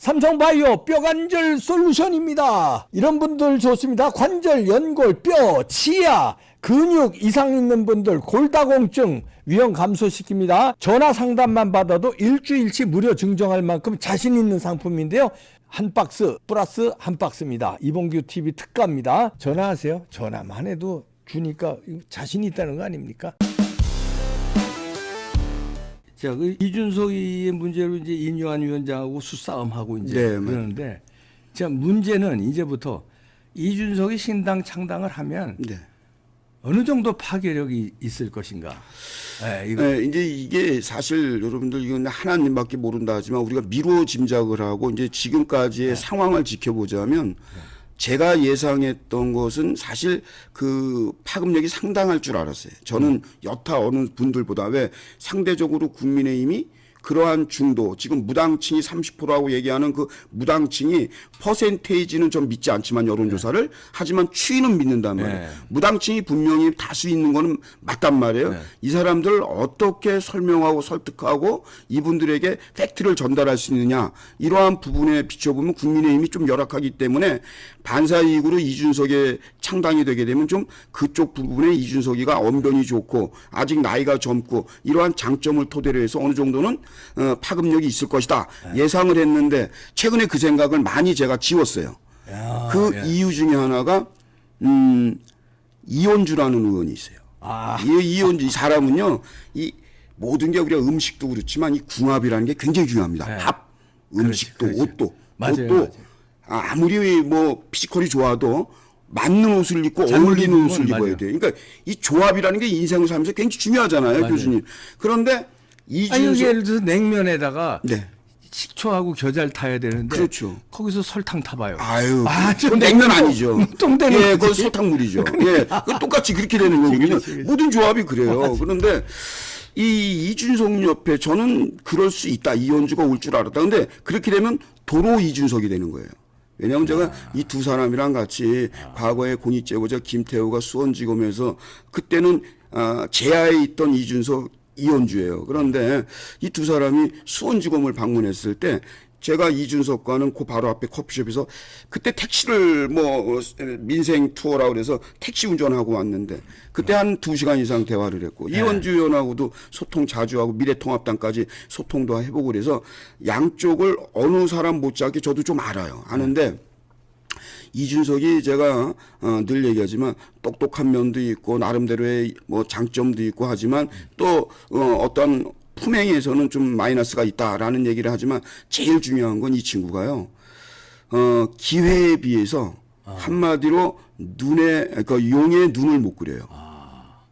삼성바이오 뼈관절 솔루션입니다. 이런 분들 좋습니다. 관절, 연골, 뼈, 치아, 근육 이상 있는 분들 골다공증 위험 감소시킵니다. 전화 상담만 받아도 일주일치 무료 증정할 만큼 자신 있는 상품인데요. 한 박스 플러스 한 박스입니다. 이봉규 TV 특가입니다. 전화하세요. 전화만 해도 주니까 자신 있다는 거 아닙니까? 자, 그 이준석의 문제로 이제 인요한 위원장하고 수싸움하고 이제 네, 그러는데, 자, 문제는 이제부터 이준석이 신당 창당을 하면 네. 어느 정도 파괴력이 있을 것인가? 이거. 네, 이제 이게 사실 여러분들 이건 하나님밖에 모른다 하지만 우리가 미루어 짐작을 하고 이제 지금까지의 상황을 지켜보자면 제가 예상했던 것은 사실 그 파급력이 상당할 줄 알았어요. 저는 여타 어느 분들보다 왜 상대적으로 국민의힘이 그러한 중도, 지금 무당층이 30%라고 얘기하는 그 무당층이 퍼센테이지는 좀 믿지 않지만 여론조사를 하지만 추이는 믿는단 말이에요. 네. 무당층이 분명히 다수 있는 거는 맞단 말이에요. 네. 이 사람들을 어떻게 설명하고 설득하고 이분들에게 팩트를 전달할 수 있느냐, 이러한 부분에 비춰보면 국민의힘이 좀 열악하기 때문에 반사이익으로 이준석의 창당이 되게 되면 좀 그쪽 부분에 이준석이가 언변이 좋고 아직 나이가 젊고 이러한 장점을 토대로 해서 어느 정도는 파급력이 있을 것이다 예상을 했는데 최근에 그 생각을 많이 제가 지웠어요. 그 이유 중에 하나가 이현주라는 의원이 있어요. 이 이현주 이 사람은요, 이 모든 게 우리가 음식도 그렇지만 이 궁합이라는 게 굉장히 중요합니다. 합, 음식도, 그렇지. 옷도, 맞아요, 옷도 맞아요. 아무리 뭐 피지컬이 좋아도 맞는 옷을 입고 어울리는 옷을 입어야 돼요. 그러니까 이 조합이라는 게 인생을 살면서 굉장히 중요하잖아요, 맞아요. 교수님. 그런데 아니, 이준석 예를 들어서 냉면에다가 네. 식초하고 겨잘 타야 되는데 그렇죠. 거기서 설탕 타봐요. 아유, 저 그건 냉면 아니죠. 똥되는 예, 거지. 그건 설탕물이죠. 예, 그 똑같이 그렇게 되는 거거든요. 그렇지. 모든 조합이 그래요. 그런데 이 이준석 옆에 저는 그럴 수 있다. 이현주가 올 줄 알았다. 근데 그렇게 되면 도로 이준석이 되는 거예요. 왜냐하면 제가 이 두 사람이랑 같이 과거에 공익제보자 김태호가 수원지검에서 그때는 제야에 있던 이준석, 이현주예요. 그런데 이 두 사람이 수원지검을 방문했을 때 제가 이준석과는 그 바로 앞에 커피숍에서 그때 택시를 뭐 민생 투어라고 그래서 택시 운전하고 왔는데 그때 한 2시간 이상 대화를 했고 이현주 의원하고도 소통 자주 하고 미래통합당까지 소통도 해보고 그래서 양쪽을 어느 사람 못지않게 저도 좀 알아요. 아는데 이준석이 제가 늘 얘기하지만 똑똑한 면도 있고 나름대로의 뭐 장점도 있고 하지만 또 어떤 품행에서는 좀 마이너스가 있다라는 얘기를 하지만 제일 중요한 건 이 친구가요. 기회에 비해서 한마디로 눈에 그러니까 용의 눈을 못 그려요.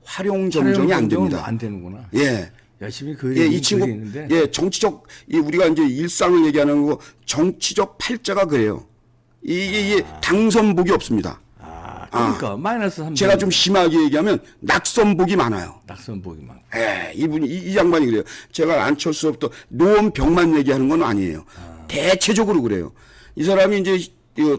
활용정정이 안 됩니다. 안 되는구나. 예. 열심히 이 친구 그리는데. 예, 정치적 우리가 이제 일상을 얘기하는 거 정치적 팔자가 그래요. 이게 당선복이 없습니다. 그러니까 마이너스 3. 제가 좀 심하게 얘기하면 낙선복이 많아요. 낙선복이 많고. 예, 이분이 이 양반이 그래요. 제가 안철수부터 노원병만 얘기하는 건 아니에요. 대체적으로 그래요. 이 사람이 이제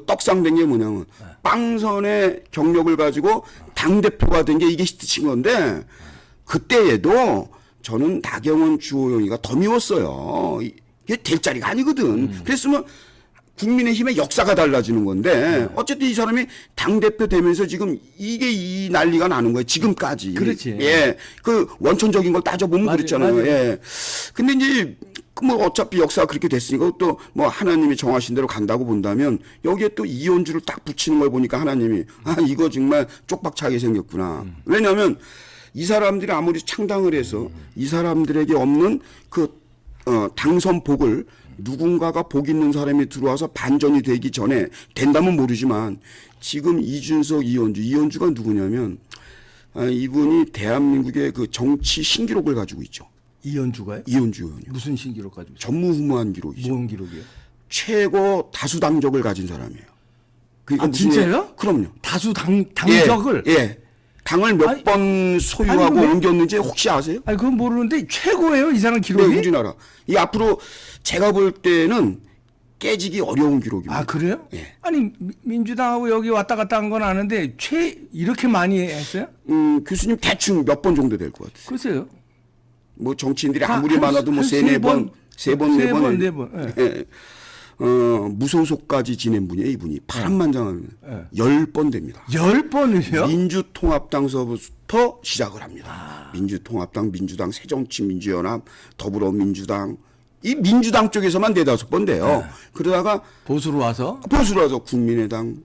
떡상된 게 뭐냐면 빵선의 경력을 가지고 당 대표가 된 게 이게 히트친 건데 그때에도 저는 나경원, 주호영이가 더 미웠어요. 이게 될 자리가 아니거든. 그랬으면 국민의힘의 역사가 달라지는 건데 어쨌든 이 사람이 당대표 되면서 지금 이게 이 난리가 나는 거예요. 지금까지. 그렇지. 예. 그 원천적인 걸 따져보면 맞아요, 그랬잖아요. 맞아요. 예. 근데 이제 뭐 어차피 역사가 그렇게 됐으니까 또 뭐 하나님이 정하신 대로 간다고 본다면 여기에 또 이현주를 딱 붙이는 걸 보니까 하나님이 이거 정말 쪽박차게 생겼구나. 왜냐하면 이 사람들이 아무리 창당을 해서 이 사람들에게 없는 그 당선복을 누군가가 복 있는 사람이 들어와서 반전이 되기 전에 된다면 모르지만 지금 이준석, 이현주가 누구냐면 이분이 대한민국의 그 정치 신기록을 가지고 있죠. 이현주가요? 이현주 의원이요. 무슨 신기록 가지고 있어요? 전무후무한 기록이죠. 무슨 기록이요? 최고 다수 당적을 가진 사람이에요. 그러니까 진짜요? 그럼요. 다수 당적을? 예. 당을 몇 번 소유하고 아니, 옮겼는지 혹시 아세요? 아니, 그건 모르는데 최고예요, 이 사람 네, 기록이? 우리나라. 이 앞으로 제가 볼 때는 깨지기 어려운 기록입니다. 그래요? 예. 아니, 민주당하고 여기 왔다 갔다 한 건 아는데 이렇게 많이 했어요? 교수님 대충 몇 번 정도 될 것 같아요. 글쎄요. 뭐 정치인들이 아무리 많아도 뭐 세네 번, 세 번, 네 번. 네 번. 예. 무소속까지 지낸 분이에요. 이분이 파란만장합니다. 10번 됩니다. 10번을요? 민주통합당서부터 시작을 합니다. 민주통합당, 민주당, 새정치민주연합, 더불어민주당 이 민주당 쪽에서만 4-5번 돼요. 그러다가 보수로 와서 국민의당,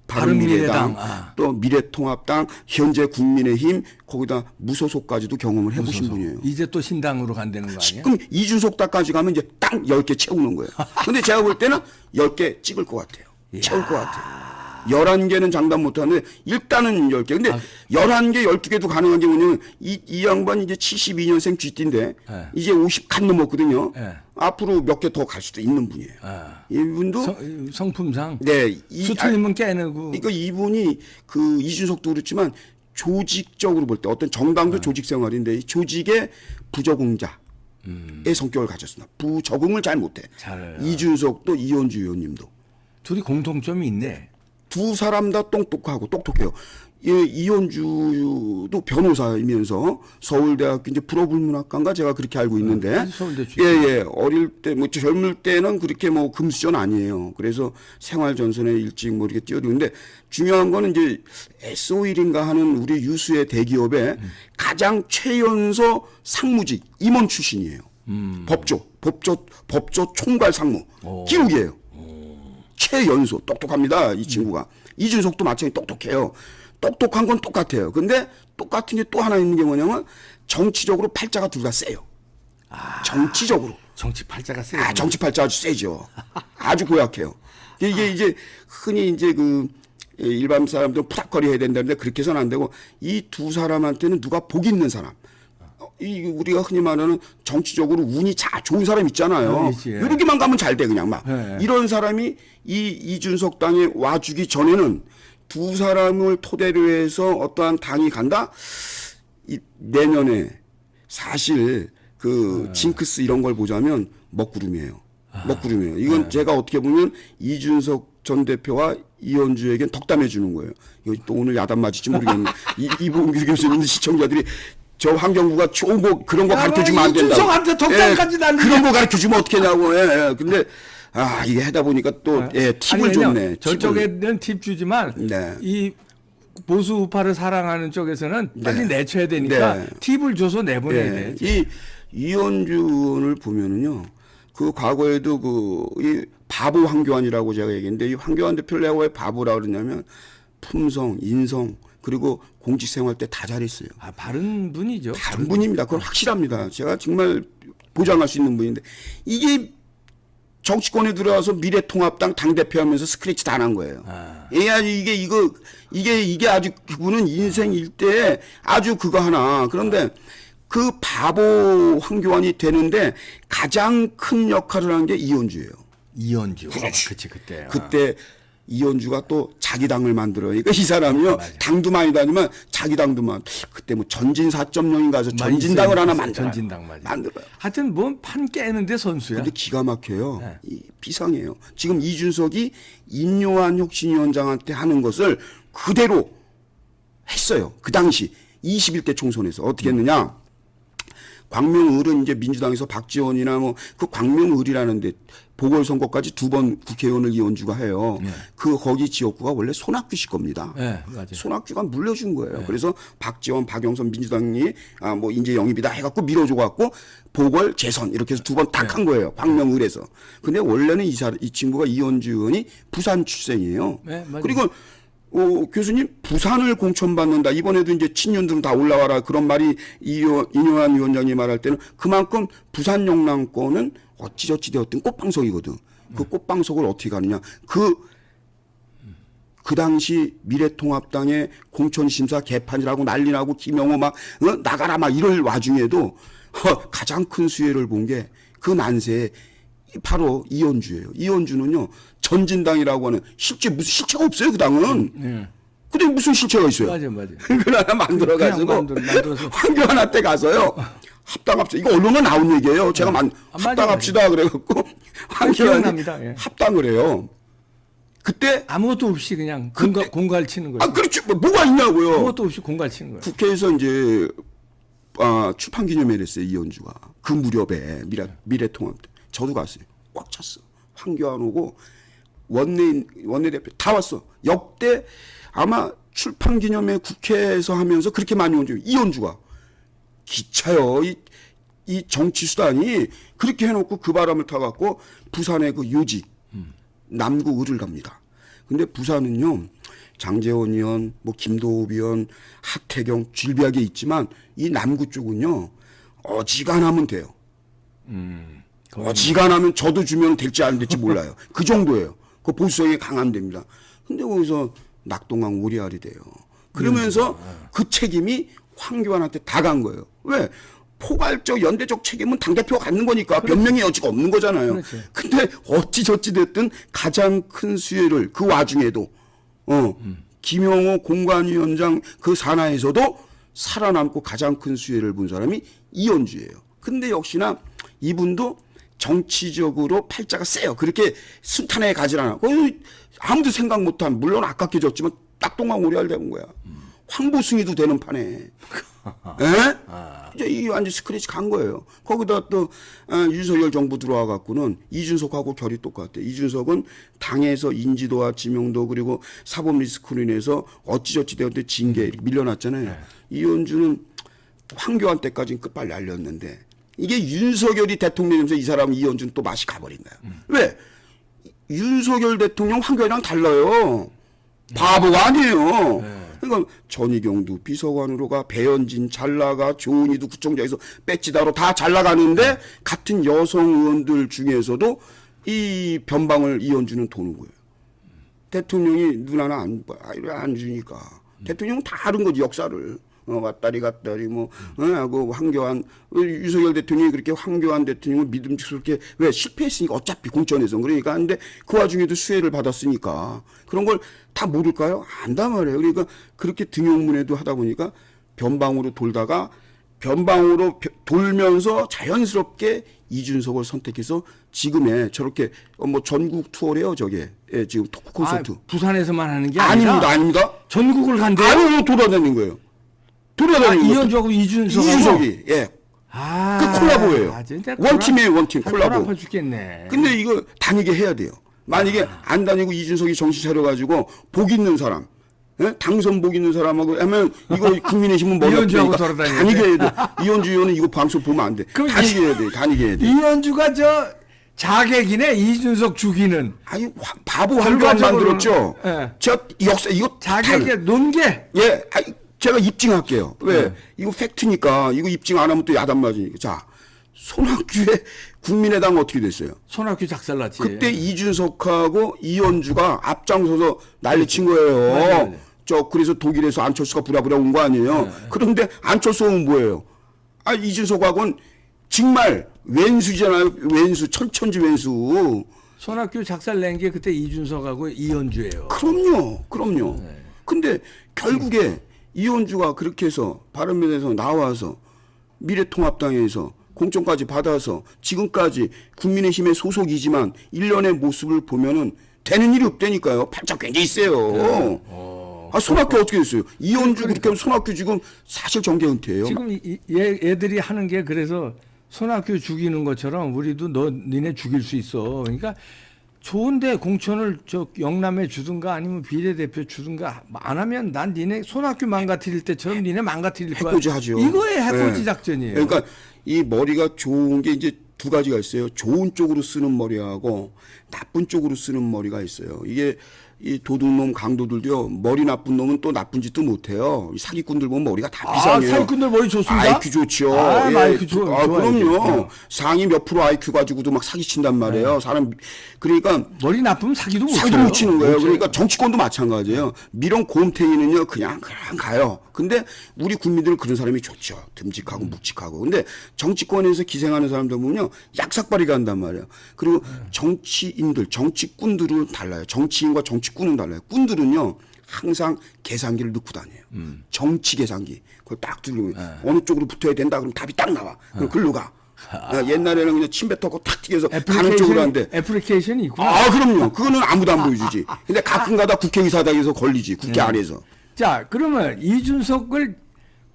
바른미래당, 또 미래통합당, 현재 국민의힘 거기다 무소속까지도 경험을 해보신 분이에요. 이제 또 신당으로 간다는 거 아니에요? 그럼 이준석 딱까지 가면 이제 딱 10개 채우는 거예요. 근데 제가 볼 때는 10개 찍을 것 같아요. 채울 것 같아요. 11개는 장담 못 하는데 일단은 10개. 근데 11개, 12개도 가능한 게 뭐냐면 이 양반이 이제 72년생 쥐띠인데 이제 50 간 넘었거든요. 앞으로 몇 개 더 갈 수도 있는 분이에요. 이분도 성품상 네, 수틀리면 깨내고. 그러니까 이분이 그 이준석도 그렇지만 조직적으로 볼 때 어떤 정당도 조직 생활인데 이 조직의 부적응자의 성격을 가졌습니다. 부적응을 잘 못해. 이준석도 이현주 의원님도 둘이 공통점이 있네. 두 사람 다 똑똑하고 똑똑해요. 예, 이현주도 변호사이면서 서울대학교 이제 불어불문학과인가 제가 그렇게 알고 있는데, 예, 어릴 때 뭐 젊을 때는 그렇게 뭐 금수저 아니에요. 그래서 생활전선에 일찍 뭐 이렇게 뛰어드는데 중요한 거는 이제 S51인가 하는 우리 유수의 대기업의 가장 최연소 상무직 임원 출신이에요. 법조 총괄 상무 기록이에요. 최연소 똑똑합니다. 이 친구가. 이준석도 마찬가지 똑똑해요. 똑똑한 건 똑같아요. 근데 똑같은 게 또 하나 있는 게 뭐냐면 정치적으로 팔자가 둘 다 세요. 정치적으로. 정치 팔자가 세요. 정치 팔자 아주 세죠. 아주 고약해요. 이게 이제 흔히 이제 그 일반 사람들은 푸닥거리 해야 된다는데 그렇게 해서는 안 되고 이 두 사람한테는 누가 복 있는 사람. 이 우리가 흔히 말하는 정치적으로 운이 좋은 사람 있잖아요. 이렇게만 가면 잘 돼 그냥 막. 이런 사람이 이 이준석 당에 와주기 전에는 두 사람을 토대로 해서 어떠한 당이 간다. 내년에 사실 그 징크스 이런 걸 보자면 먹구름이에요. 먹구름이에요. 이건 제가 어떻게 보면 이준석 전 대표와 이현주에겐 덕담해 주는 거예요. 이거 또 오늘 야단 맞을지 모르겠는데 이봉규 교수님 시청자들이 저 환경부가 좋은 거 그런 거 가르쳐 주면 안 된다고. 이준석한테 덕담까지 난 그런 거 가르쳐 주면 어떻게 하냐고. 근데 이게 하다 보니까 또 팁을 줬네. 저쪽에는 팁 주지만 이 보수 우파를 사랑하는 쪽에서는 빨리 내쳐야 되니까 팁을 줘서 내보내야 돼. 이 이현주를 보면은요. 그 과거에도 이 바보 황교안이라고 제가 얘기했는데 이 황교안 대표를 내가 왜 바보라고 그러냐면 품성, 인성 그리고 공직 생활 때 다 잘했어요. 바른 분이죠. 바른 분입니다. 그건 확실합니다. 제가 정말 보장할 수 있는 분인데 이게 정치권에 들어와서 미래통합당 당대표 하면서 스크래치 다 난 거예요. 이게 아주 그분은 인생 일대에 아주 그거 하나. 그런데 그 바보 황교안이 되는데 가장 큰 역할을 한 게 이현주예요. 이현주. 그렇지. 그때. 그때 이현주가 또 자기 당을 만들어요. 그러니까 이 사람이요. 당도 많이 다니면 자기 당도 그때 뭐 전진 4.0인가 가서 전진당을 하나 만들어요. 전진당 맞아요. 만들어요. 하여튼 뭐 판 깨는데 선수야. 근데 기가 막혀요. 비상해요. 지금 이준석이 임요한 혁신위원장한테 하는 것을 그대로 했어요. 그 당시 21대 총선에서 어떻게 했느냐. 광명을은 이제 민주당에서 박지원이나 뭐 그 광명을이라는데 보궐선거까지 2번 국회의원을 이현주가 해요. 거기 지역구가 원래 손학규 씨 겁니다. 맞아요. 손학규가 물려준 거예요. 그래서 박지원, 박영선 민주당이 뭐 인재 영입이다 해갖고 밀어줘 갖고 보궐 재선 이렇게 해서 2번 딱 한 거예요. 광명을에서. 근데 원래는 이 친구가 이현주 의원이 부산 출생이에요. 그리고 교수님 부산을 공천받는다. 이번에도 이제 친윤들은 다 올라와라. 그런 말이 이뇨한 위원장이 말할 때는 그만큼 부산 영남권은 어찌저찌 되었든 꽃방석이거든. 그 꽃방석을 어떻게 가느냐. 그 당시 미래통합당의 공천심사 개판이라고 난리 나고 김영호 막 나가라 막 이럴 와중에도 가장 큰 수혜를 본 게 그 만세에 바로 이현주예요. 이현주는요 전진당이라고 하는 무슨 실체가 없어요 그 당은. 근데 무슨 실체가 있어요? 맞아요. 그걸 하나 만들어가지고 황교안한테 가서요. 합당합시다. 이거 언론에 나온 얘기예요. 제가 합당합시다 그래갖고 황교안이 합당을 해요. 그때 아무것도 없이 그냥 공갈 치는 거예요. 그렇죠. 뭐가 있냐고요. 아무것도 없이 공갈 치는 거예요. 국회에서 이제 출판 기념회를 했어요 이현주가. 그 무렵에 미래통합 때 저도 갔어요. 꽉 찼어. 황교안 오고 원내대표 다 왔어. 역대 아마 출판 기념회 국회에서 하면서 그렇게 많이 온 적이 이현주가 기차요. 이 정치 수단이 그렇게 해놓고 그 바람을 타갖고 부산의 그 요지 남구을을 갑니다. 근데 부산은요 장제원 의원, 뭐 김도읍 의원, 하태경, 질비하게 있지만 이 남구 쪽은요 어지간하면 돼요. 어지간하면 저도 주면 될지 안 될지 몰라요. 그 정도예요. 그 보수성이 강한 데입니다. 근데 거기서 낙동강 오리알이 돼요. 그러면서 그 책임이 황교안한테 다 간 거예요. 왜? 포괄적 연대적 책임은 당대표가 갖는 거니까 변명의 여지가 없는 거잖아요. 그렇지. 근데 어찌저찌 됐든 가장 큰 수혜를 그 와중에도 김영호 공관위원장 그 산하에서도 살아남고 가장 큰 수혜를 본 사람이 이현주예요. 근데 역시나 이분도 정치적으로 팔자가 세요. 그렇게 순탄하게 가지 않아. 아무도 생각 못한 물론 아깝게 졌지만 낙동강 오리알 되는 거야. 황보승이도 되는 판에. 예? 이제 이 완전 스크래치 간 거예요. 거기다 또 윤석열 정부 들어와 갖고는 이준석하고 결이 똑같아. 이준석은 당에서 인지도와 지명도 그리고 사법 리스크로 인해서 어찌저찌 되었는데 징계 밀려났잖아요. 네. 이현주는 황교안 때까지는 끝발이 날렸는데 이게 윤석열이 대통령이면서 이 사람 이현주는 또 맛이 가버린 거야. 왜? 윤석열 대통령 황교안이랑 달라요. 바보가 아니에요. 네. 그러니까 전희경도 비서관으로 가, 배현진 잘 나가, 조은희도 구청장에서 배지다로 다 잘 나가는데 같은 여성 의원들 중에서도 이 변방을 이현주는 도는 거예요. 대통령이 눈 하나 안 주니까 대통령은 다 하는 거지 역사를. 왔다리 갔다리 하고 황교안 윤석열 대통령이 그렇게 황교안 대통령을 믿음직스럽게 왜 실패했으니까 어차피 공천에서 그러니까 근데 그 와중에도 수혜를 받았으니까 그런 걸 다 모를까요? 안단 말이에요. 그러니까 그렇게 등용문에도 하다 보니까 변방으로 돌다가 변방으로 돌면서 자연스럽게 이준석을 선택해서 지금의 저렇게 뭐 전국 투어래요 저게 지금 토크 콘서트 부산에서만 하는 게 아니라 아닙니다. 전국을 간대요. 아유 돌아다닌 거예요. 돌아다니는 이현주하고 이준석하고 이준석이 그 콜라보예요. 원팀이에요, 원팀 콜라보. 아파 죽겠네. 근데 이거 다니게 해야 돼요. 만약에 안 다니고 이준석이 정신 차려가지고 복 있는 사람, 당선 복 있는 사람하고 하면 이거 국민의힘은 머리 아프니까 다니게 해야 돼. 이현주 의원은 이거 방송 보면 안 돼. 다니게 해야 돼. 다니게 해야 돼. 이현주가 저 자객이네 이준석 죽이는. 아니 바보 황교안 만들었죠. 예. 제가 역사 이거 자객이 논게. 예. 제가 입증할게요. 왜? 이거 팩트니까 이거 입증 안 하면 또 야단 맞으니까. 자, 손학규의 국민의당 어떻게 됐어요? 손학규 작살났지. 그때 이준석하고 이현주가 앞장서서 난리친 거예요. 맞아요. 그래서 독일에서 안철수가 부랴부랴 온 거 아니에요. 그런데 안철수 오면 뭐예요? 이준석하고는 정말 왼수잖아요. 왼수, 천천지 왼수. 손학규 작살낸 게 그때 이준석하고 이현주예요. 그럼요. 근데 결국에 이현주가 그렇게 해서 바른미래에서 나와서 미래통합당에서 공천까지 받아서 지금까지 국민의힘의 소속이지만 일련의 모습을 보면은 되는 일이 없다니까요. 팔짝 굉장히 세요. 손학규 어떻게 됐어요? 이현주 그렇게 하면 손학규 지금 사실 정계 은퇴예요. 지금 얘들이 하는 게 그래서 손학규 죽이는 것처럼 우리도 니네 죽일 수 있어. 그러니까 좋은데 공천을 저 영남에 주든가 아니면 비례대표 주든가 안 하면 난 니네 손학규 망가뜨릴 때처럼 니네 망가뜨릴 거야. 해코지 하죠. 이거의 해코지 작전이에요. 그러니까 이 머리가 좋은 게 이제 두 가지가 있어요. 좋은 쪽으로 쓰는 머리하고 나쁜 쪽으로 쓰는 머리가 있어요. 이게 이 도둑놈 강도들도요. 머리 나쁜 놈은 또 나쁜 짓도 못해요. 이 사기꾼들 보면 머리가 다 비상해요. 사기꾼들 머리 좋습니다. IQ 좋죠. IQ 좋아요. 그럼요. 상위 몇 프로 IQ 가지고도 막 사기친단 말이에요. 사람 그러니까 머리 나쁘면 사기도 못 치는 거예요. 그러니까 정치권도 마찬가지예요. 미련 곰탱이는요 그냥 가요. 근데 우리 국민들은 그런 사람이 좋죠. 듬직하고 묵직하고. 근데 정치권에서 기생하는 사람들 보면요 약삭발이 간단 말이에요. 그리고 정치인들, 정치꾼들은 달라요. 정치인과 정치꾼은 달라요. 꾼들은요 항상 계산기를 넣고 다녀요. 정치 계산기. 그걸 딱 들으면 어느 쪽으로 붙어야 된다 그러면 답이 딱 나와. 그럼 글로 가. 옛날에는 그냥 침 뱉었고 탁 튀겨서 가는 쪽으로 하는데 애플리케이션이 있구나. 그럼요. 그거는 아무도 안 보여주지. 근데 가끔가다 국회의사당에서 걸리지. 국회 안에서. 자, 그러면 이준석을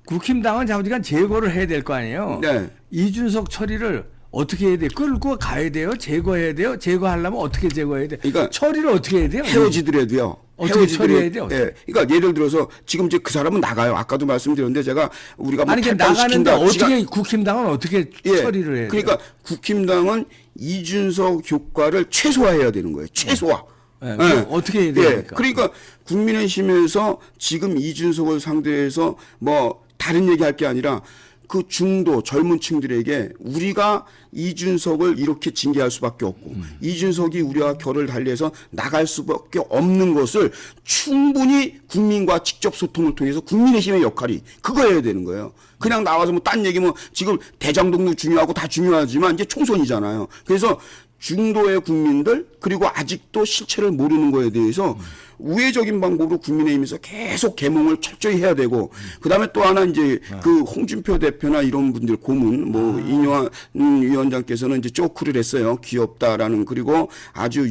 국힘당은 자우지간 제거를 해야 될 거 아니에요. 네. 이준석 처리를 어떻게 해야 돼요? 끌고 가야 돼요? 제거해야 돼요? 제거하려면 어떻게 제거해야 돼요? 그러니까 처리를 어떻게 해야 돼요? 헤어지더라도요. 어떻게 처리해야 돼요? 예. 그러니까 예를 들어서 지금 이제 그 사람은 나가요. 아까도 말씀드렸는데 제가 우리가 뭐 아니 그러니까 나가는데 탈당시킨다. 어떻게 국힘당은 어떻게 처리를 해야 돼요? 그러니까 국힘당은 이준석 효과를 최소화해야 되는 거예요. 최소화. 예, 그럼 어떻게 해야 됩니까? 그러니까 국민의힘에서 지금 이준석을 상대해서 뭐 다른 얘기할 게 아니라 그 중도 젊은 층들에게 우리가 이준석을 이렇게 징계할 수밖에 없고 이준석이 우리와 결을 달리해서 나갈 수밖에 없는 것을 충분히 국민과 직접 소통을 통해서 국민의힘의 역할이 그거여야 되는 거예요. 그냥 나와서 뭐 딴 얘기 뭐 지금 대장동도 중요하고 다 중요하지만 이제 총선이잖아요. 그래서 중도의 국민들 그리고 아직도 실체를 모르는 거에 대해서 우회적인 방법으로 국민의힘에서 계속 계몽을 철저히 해야 되고 그다음에 또 하나 이제 그 홍준표 대표나 이런 분들 고문 뭐 이뇨한 위원장께서는 이제 쪼크를 했어요. 귀엽다라는 그리고 아주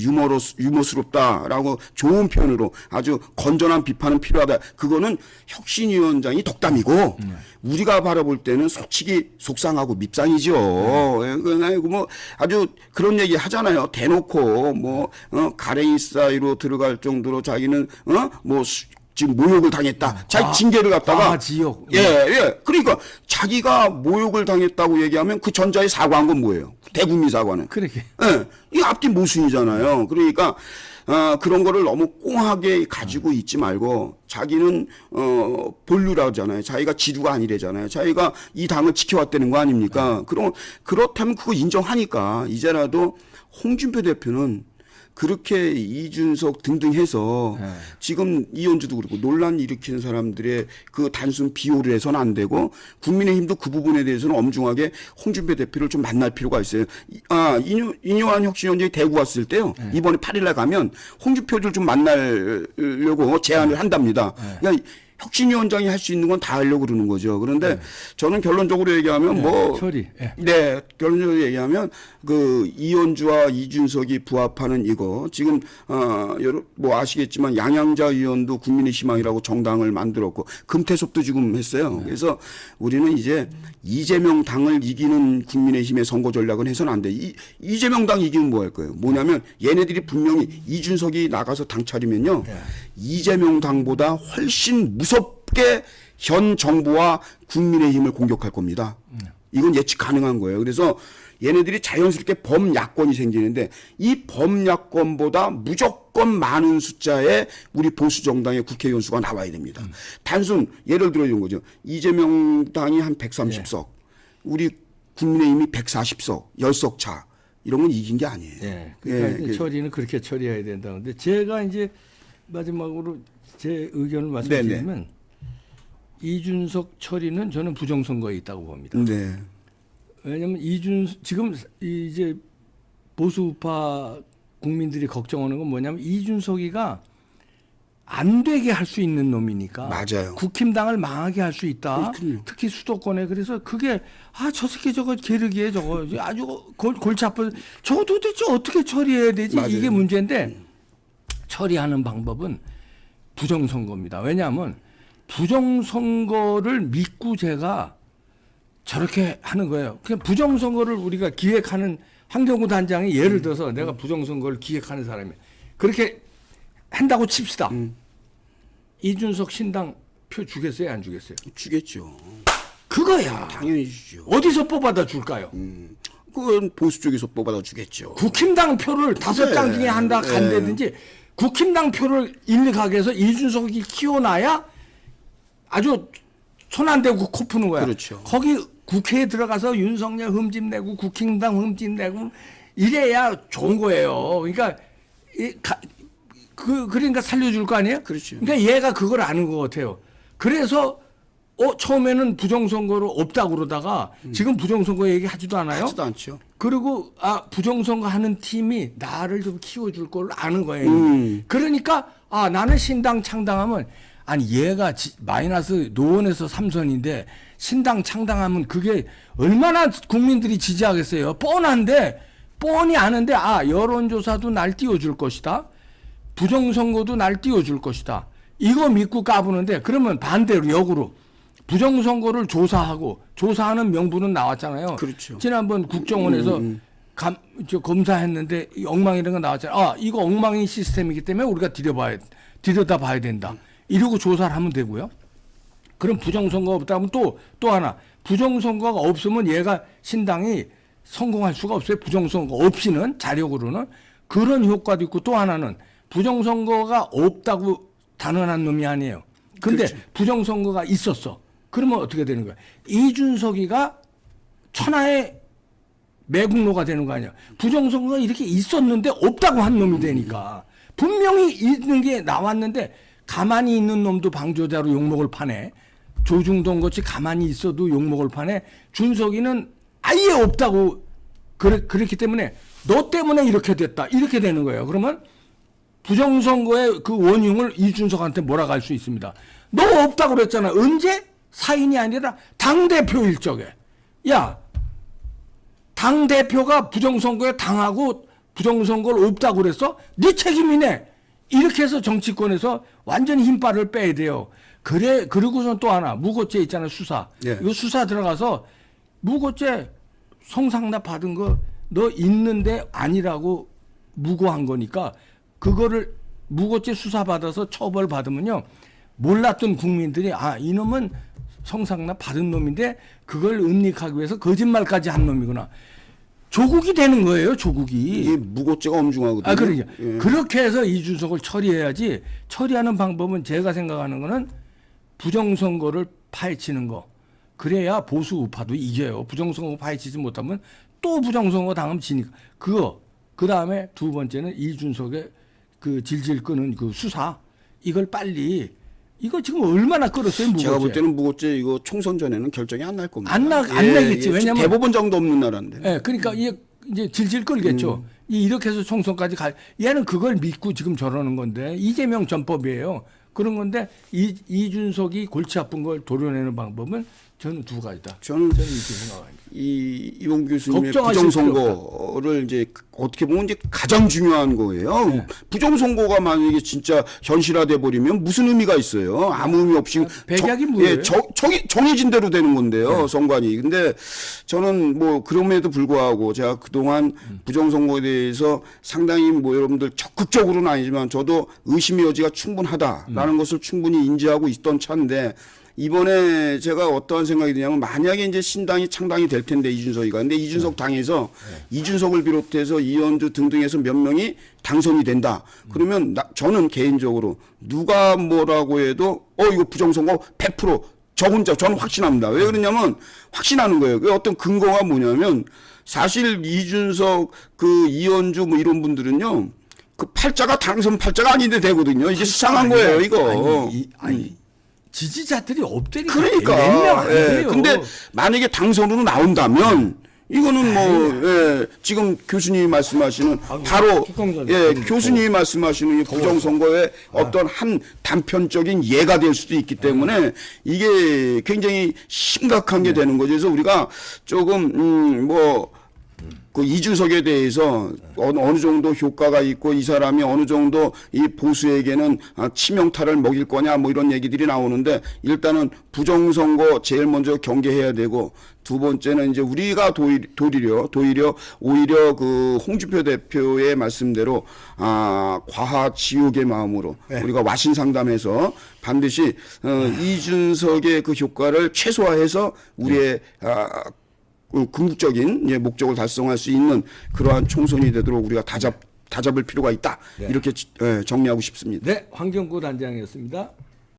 유머스럽다라고 좋은 표현으로 아주 건전한 비판은 필요하다. 그거는 혁신위원장이 덕담이고 우리가 바라볼 때는 솔직히 속상하고 밉상이죠. 뭐 아주 그런 얘기 하잖아요. 대놓고 뭐 가랭이 사이로 들어갈 정도로 자기는 뭐 지금 모욕을 당했다. 자기 징계를 갖다가 지역. 예. 그러니까 자기가 모욕을 당했다고 얘기하면 그 전자에 사과한 건 뭐예요? 대국민 사과는. 그렇게. 예. 이 앞뒤 모순이잖아요. 그러니까 그런 거를 너무 꽁하게 가지고 있지 말고 자기는 본류라고 하잖아요. 자기가 지류가 아니래잖아요. 자기가 이 당을 지켜왔다는 거 아닙니까? 그렇다면 그거 인정하니까 이제라도 홍준표 대표는 그렇게 이준석 등등 해서 지금 이현주도 그렇고 논란 일으키는 사람들의 그 단순 비호를 해서는 안 되고 국민의힘도 그 부분에 대해서는 엄중하게 홍준표 대표를 좀 만날 필요가 있어요. 이뇨한 혁신위원장이 대구 왔을 때요. 이번에 8일날 가면 홍준표를 좀 만나려고 제안을 한답니다. 그러니까 혁신위원장이 할 수 있는 건 다 하려고 그러는 거죠. 그런데 저는 결론적으로 얘기하면 결론적으로 얘기하면 그 이현주와 이준석이 부합하는 이거 지금 뭐 아시겠지만 양양자 의원도 국민의희망이라고 정당을 만들었고 금태섭도 지금 했어요. 그래서 우리는 이제 이재명 당을 이기는 국민의힘의 선거 전략은 해서는 안 돼. 이재명 당 이기면 뭐 할 거예요? 뭐냐면 얘네들이 분명히 이준석이 나가서 당 차리면요. 이재명 당보다 훨씬 무섭게 현 정부와 국민의힘을 공격할 겁니다. 이건 예측 가능한 거예요. 그래서 얘네들이 자연스럽게 범야권이 생기는데 이 범야권보다 무조건 많은 숫자의 우리 보수 정당의 국회의원 수가 나와야 됩니다. 단순 예를 들어 이런 거죠. 이재명 당이 한 130석, 우리 국민의힘이 140석, 10석 차. 이런 건 이긴 게 아니에요. 그러니까 처리는 그렇게 처리해야 된다는데 제가 이제 마지막으로 제 의견을 말씀드리면 이준석 처리는 저는 부정선거에 있다고 봅니다. 네. 왜냐하면 지금 이제 보수파 국민들이 걱정하는 건 뭐냐면 이준석이가 안 되게 할 수 있는 놈이니까. 맞아요. 국힘당을 망하게 할 수 있다. 그렇군요. 특히 수도권에. 그래서 그게 저 새끼 저거 게르기에 저거 아주 골치 아파. 저거 도대체 어떻게 처리해야 되지? 맞아요. 이게 문제인데 처리하는 방법은 부정선거입니다. 왜냐하면 부정선거를 믿고 제가 저렇게 하는 거예요. 그냥 부정선거를 우리가 기획하는 황교안 단장이 예를 들어서 내가 부정선거를 기획하는 사람이에요. 그렇게 한다고 칩시다. 이준석 신당 표 주겠어요? 안 주겠어요? 주겠죠. 그거야. 당연히 주죠. 어디서 뽑아다 줄까요? 그건 보수 쪽에서 뽑아다 주겠죠. 국힘당 표를 5장 중에 간다든지 국힘당 표를 일각에서 이준석이 키워놔야 아주 손 안 대고 코 푸는 거야. 그렇죠. 거기 국회에 들어가서 윤석열 흠집내고 국힘당 흠집내고 이래야 좋은 거예요. 그러니까 그러니까 살려줄 거 아니에요? 그렇죠. 그러니까 얘가 그걸 아는 것 같아요. 그래서 처음에는 부정선거로 없다고 그러다가 지금 부정선거 얘기하지도 않아요. 하지도 않죠. 그리고 부정선거 하는 팀이 나를 좀 키워줄 걸 아는 거예요. 그러니까 나는 신당 창당하면 아니 얘가 마이너스 노원에서 3선인데 신당 창당하면 그게 얼마나 국민들이 지지하겠어요. 뻔한데 뻔히 아는데 여론조사도 날 띄워줄 것이다. 부정선거도 날 띄워줄 것이다. 이거 믿고 까부는데 그러면 반대로 역으로 부정선거를 조사하는 명분은 나왔잖아요. 그렇죠. 지난번 국정원에서 검사했는데 이 엉망이라는 거 나왔잖아요. 아, 이거 엉망인 시스템이기 때문에 우리가 들여다봐야 된다. 이러고 조사를 하면 되고요. 그럼 부정선거가 없다면 또 하나. 부정선거가 없으면 얘가 신당이 성공할 수가 없어요. 부정선거 없이는 자력으로는. 그런 효과도 있고 또 하나는 부정선거가 없다고 단언한 놈이 아니에요. 근데 그렇죠. 부정선거가 있었어. 그러면 어떻게 되는 거야? 이준석이가 천하의 매국노가 되는 거 아니야. 부정선거가 이렇게 있었는데 없다고 한 놈이 되니까. 분명히 있는 게 나왔는데 가만히 있는 놈도 방조자로 욕먹을 판에 조중동 같이 가만히 있어도 욕먹을 판에 준석이는 아예 없다고 그랬기 때문에 너 때문에 이렇게 됐다. 이렇게 되는 거예요. 그러면 부정선거의 그 원흉을 이준석한테 몰아갈 수 있습니다. 너 없다고 그랬잖아. 언제? 사인이 아니라 당대표일 적에. 야, 당대표가 부정선거에 당하고 부정선거를 없다고 그랬어? 네 책임이네. 이렇게 해서 정치권에서 완전히 힘빨을 빼야 돼요. 그리고선 또 하나, 무고죄 있잖아요, 수사. 예. 이거 수사 들어가서 무고죄 성상납 받은 거 너 있는데 아니라고 무고한 거니까 그거를 무고죄 수사 받아서 처벌 받으면요. 몰랐던 국민들이 아, 이놈은 성상납 받은 놈인데 그걸 은닉하기 위해서 거짓말까지 한 놈이구나. 조국이 되는 거예요, 조국이. 이게 무고죄가 엄중하거든요. 아, 그러죠. 예. 그렇게 해서 이준석을 처리해야지. 처리하는 방법은 제가 생각하는 거는 부정선거를 파헤치는 거. 그래야 보수 우파도 이겨요. 부정선거 파헤치지 못하면 또 부정선거 당하면 지니까. 그거. 그 다음에 두 번째는 이준석의 그 질질 끄는 그 수사. 이걸 빨리. 이거 지금 얼마나 끌었어요, 무고죄. 제가 볼 때는 무고죄 이거 총선 전에는 결정이 안 날 겁니다. 안 나겠지. 예, 왜냐면 대법원 정도 없는 나라인데. 예, 그러니까 이제 질질 끌겠죠. 이렇게 해서 총선까지 얘는 그걸 믿고 지금 저러는 건데 이재명 전법이에요. 그런 건데 이준석이 골치 아픈 걸 도려내는 방법은 저는 두 가지다. 저는 이렇게 생각합니다. 이용 교수님의 걱정하실 부정선거를 이제 어떻게 보면 이제 가장 중요한 거예요. 네. 부정선거가 만약에 진짜 현실화돼 버리면 무슨 의미가 있어요? 아무 의미 없이 백약이 뭐예요? 정해진 대로 되는 건데요, 선관위. 근데 저는 뭐 그럼에도 불구하고 제가 그동안 부정선거에 대해서 상당히 뭐 여러분들 적극적으로는 아니지만 저도 의심의 여지가 충분하다라는 것을 충분히 인지하고 있던 차인데 이번에 제가 어떠한 생각이 드냐면 만약에 이제 신당이 창당이 될 텐데 이준석이가 근데 이준석 당에서 이준석을 비롯해서 이현주 등등해서 몇 명이 당선이 된다. 그러면 저는 개인적으로 누가 뭐라고 해도 이거 부정선거 100% 저 혼자 저는 확신합니다. 왜 그러냐면 확신하는 거예요. 그 어떤 근거가 뭐냐면 사실 이준석 그 이현주 뭐 이런 분들은요. 그 팔자가 당선 팔자가 아닌데 되거든요. 이게 수상한 거예요, 이거. 아니. 지지자들이 없다니까. 그러니까. 몇명 안 돼요. 근데 만약에 당선으로 나온다면 이거는 뭐 지금 교수님이 말씀하시는 바로 교수님이 말씀하시는 이 부정선거의 어떤 한 단편적인 예가 될 수도 있기 때문에 이게 굉장히 심각한 게 되는 거죠. 그래서 우리가 조금 그 이준석에 대해서 어느 정도 효과가 있고 이 사람이 어느 정도 이 보수에게는 치명타를 먹일 거냐 뭐 이런 얘기들이 나오는데 일단은 부정선거 제일 먼저 경계해야 되고 두 번째는 이제 우리가 오히려 그 홍준표 대표의 말씀대로 과하 지옥의 마음으로 우리가 와신 상담해서 반드시 이준석의 그 효과를 최소화해서 우리의 궁극적인 목적을 달성할 수 있는 그러한 총선이 되도록 우리가 다잡을 필요가 있다. 이렇게 정리하고 싶습니다. 네, 황경구 단장이었습니다.